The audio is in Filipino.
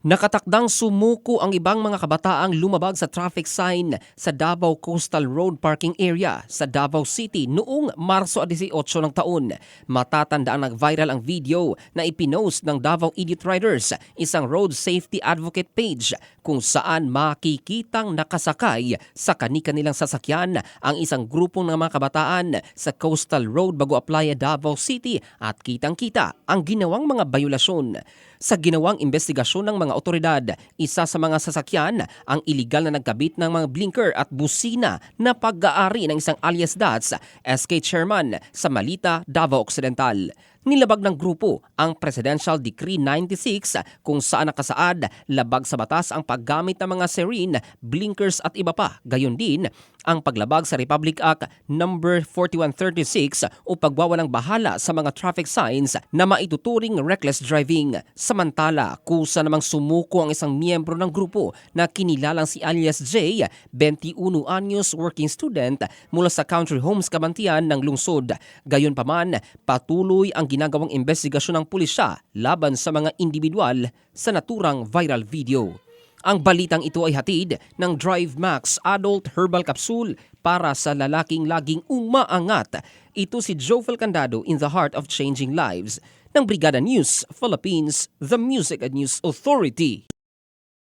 Nakatakdang sumuko ang ibang mga kabataang lumabag sa traffic sign sa Davao Coastal Road Parking Area sa Davao City noong Marso 18 ng taon. Matatandaan nag-viral ang video na ipinost ng Davao Idiot Riders, isang road safety advocate page kung saan makikitang nakasakay sa kani-kanilang sasakyan ang isang grupong ng mga kabataan sa Coastal Road Bago Aplaya, Davao City at kitang-kita ang ginawang mga bayulasyon. Sa ginawang investigasyon ng mga otoridad, isa sa mga sasakyan ang iligal na nagkabit ng mga blinker at busina na pag-aari ng isang alias Dats, SK Chairman sa Malita, Davao Occidental. Nilabag ng grupo ang Presidential Decree 96 kung saan nakasaad labag sa batas ang paggamit ng mga siren, blinkers at iba pa. Gayon din ang paglabag sa Republic Act No. 4136 o pagwawalang bahala sa mga traffic signs na maituturing reckless driving. Samantala, kusa namang sumuko ang isang miyembro ng grupo na kinilalang si alias J, 21 anyos working student mula sa Country Homes Kabantian ng lungsod. Gayon pa man, patuloy ang ginagawang investigasyon ng pulisya laban sa mga individual sa naturang viral video. Ang balitang ito ay hatid ng Drive Max Adult Herbal Capsule para sa lalaking laging umaangat. Ito si Jovel Candado in the heart of changing lives ng Brigada News Philippines, the Music and News Authority.